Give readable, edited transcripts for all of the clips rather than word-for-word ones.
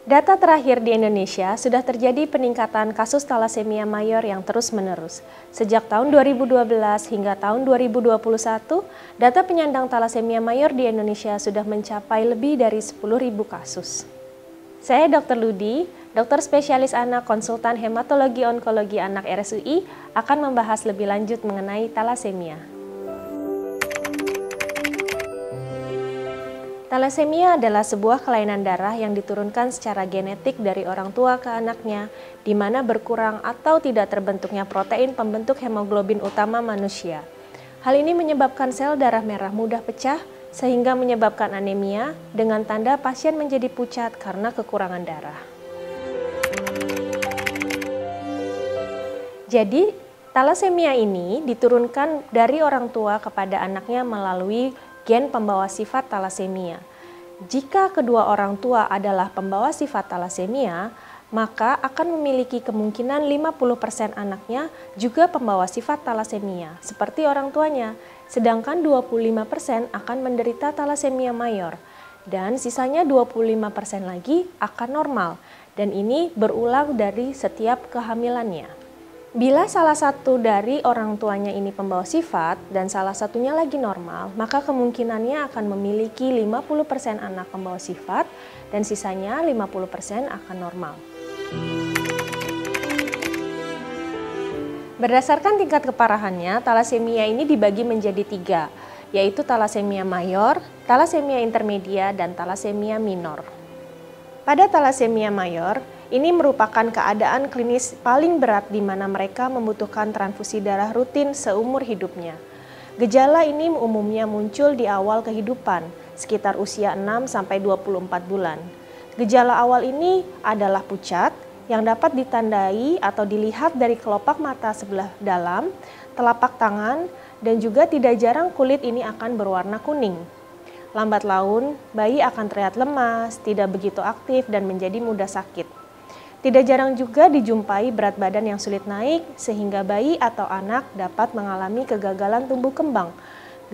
Data terakhir di Indonesia sudah terjadi peningkatan kasus talasemia mayor yang terus-menerus. Sejak tahun 2012 hingga tahun 2021, data penyandang talasemia mayor di Indonesia sudah mencapai lebih dari 10.000 kasus. Saya Dr. Ludi, dokter spesialis anak konsultan hematologi onkologi anak RSUI, akan membahas lebih lanjut mengenai talasemia. Talasemia adalah sebuah kelainan darah yang diturunkan secara genetik dari orang tua ke anaknya, di mana berkurang atau tidak terbentuknya protein pembentuk hemoglobin utama manusia. Hal ini menyebabkan sel darah merah mudah pecah, sehingga menyebabkan anemia dengan tanda pasien menjadi pucat karena kekurangan darah. Jadi, talasemia ini diturunkan dari orang tua kepada anaknya melalui gen pembawa sifat talasemia. Jika kedua orang tua adalah pembawa sifat talasemia, maka akan memiliki kemungkinan 50% anaknya juga pembawa sifat talasemia, seperti orang tuanya. Sedangkan 25% akan menderita talasemia mayor, dan sisanya 25% lagi akan normal, dan ini berulang dari setiap kehamilannya. Bila salah satu dari orang tuanya ini pembawa sifat dan salah satunya lagi normal, maka kemungkinannya akan memiliki 50% anak pembawa sifat dan sisanya 50% akan normal. Berdasarkan tingkat keparahannya, talasemia ini dibagi menjadi 3, yaitu talasemia mayor, talasemia intermedia, dan talasemia minor. Pada talasemia mayor, ini merupakan keadaan klinis paling berat di mana mereka membutuhkan transfusi darah rutin seumur hidupnya. Gejala ini umumnya muncul di awal kehidupan, sekitar usia 6-24 bulan. Gejala awal ini adalah pucat yang dapat ditandai atau dilihat dari kelopak mata sebelah dalam, telapak tangan, dan juga tidak jarang kulit ini akan berwarna kuning. Lambat laun, bayi akan terlihat lemas, tidak begitu aktif, dan menjadi mudah sakit. Tidak jarang juga dijumpai berat badan yang sulit naik, sehingga bayi atau anak dapat mengalami kegagalan tumbuh kembang.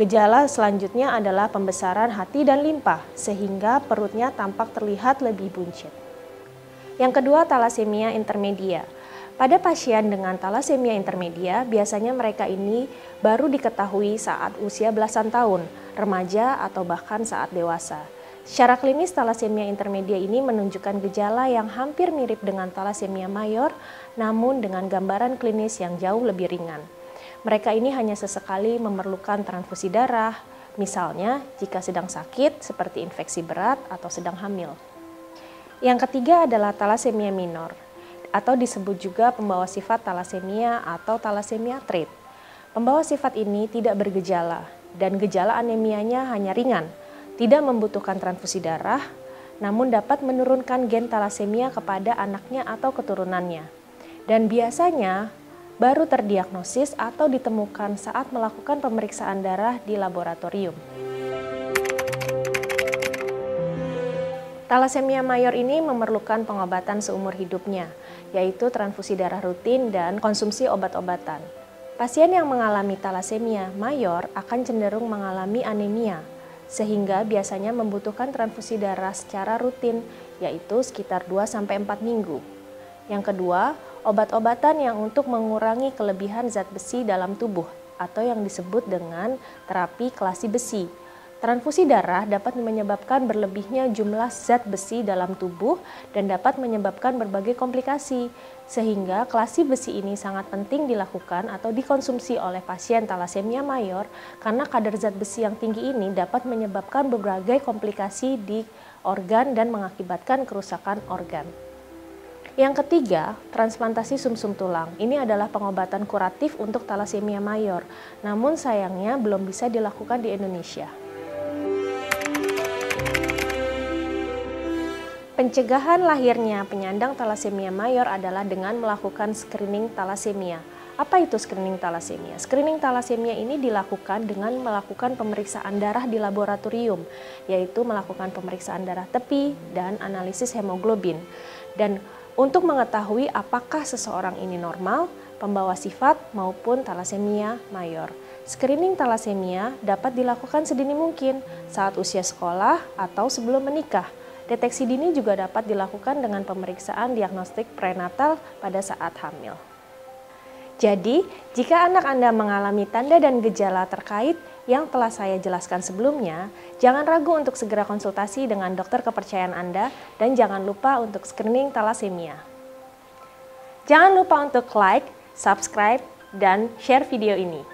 Gejala selanjutnya adalah pembesaran hati dan limpa, sehingga perutnya tampak terlihat lebih buncit. Yang kedua, talasemia intermedia. Pada pasien dengan talasemia intermedia, biasanya mereka ini baru diketahui saat usia belasan tahun, remaja, atau bahkan saat dewasa. Secara klinis, talasemia intermedia ini menunjukkan gejala yang hampir mirip dengan talasemia mayor, namun dengan gambaran klinis yang jauh lebih ringan. Mereka ini hanya sesekali memerlukan transfusi darah, misalnya jika sedang sakit seperti infeksi berat atau sedang hamil. Yang ketiga adalah talasemia minor, atau disebut juga pembawa sifat talasemia atau talasemia trait. Pembawa sifat ini tidak bergejala, dan gejala anemianya hanya ringan, tidak membutuhkan transfusi darah, namun dapat menurunkan gen talasemia kepada anaknya atau keturunannya. Dan biasanya baru terdiagnosis atau ditemukan saat melakukan pemeriksaan darah di laboratorium. Talasemia mayor ini memerlukan pengobatan seumur hidupnya, yaitu transfusi darah rutin dan konsumsi obat-obatan. Pasien yang mengalami talasemia mayor akan cenderung mengalami anemia, sehingga biasanya membutuhkan transfusi darah secara rutin, yaitu sekitar 2-4 minggu. Yang kedua, obat-obatan yang untuk mengurangi kelebihan zat besi dalam tubuh, atau yang disebut dengan terapi kelasi besi. Transfusi darah dapat menyebabkan berlebihnya jumlah zat besi dalam tubuh dan dapat menyebabkan berbagai komplikasi, sehingga kelasi besi ini sangat penting dilakukan atau dikonsumsi oleh pasien talasemia mayor karena kadar zat besi yang tinggi ini dapat menyebabkan berbagai komplikasi di organ dan mengakibatkan kerusakan organ. Yang ketiga, transplantasi sumsum tulang. Ini adalah pengobatan kuratif untuk talasemia mayor, namun sayangnya belum bisa dilakukan di Indonesia. Pencegahan lahirnya penyandang talasemia mayor adalah dengan melakukan screening talasemia. Apa itu screening talasemia? Screening talasemia ini dilakukan dengan melakukan pemeriksaan darah di laboratorium, yaitu melakukan pemeriksaan darah tepi dan analisis hemoglobin. Dan untuk mengetahui apakah seseorang ini normal, pembawa sifat maupun talasemia mayor. Screening talasemia dapat dilakukan sedini mungkin saat usia sekolah atau sebelum menikah. Deteksi dini juga dapat dilakukan dengan pemeriksaan diagnostik prenatal pada saat hamil. Jadi, jika anak Anda mengalami tanda dan gejala terkait yang telah saya jelaskan sebelumnya, jangan ragu untuk segera konsultasi dengan dokter kepercayaan Anda dan jangan lupa untuk screening talasemia. Jangan lupa untuk like, subscribe, dan share video ini.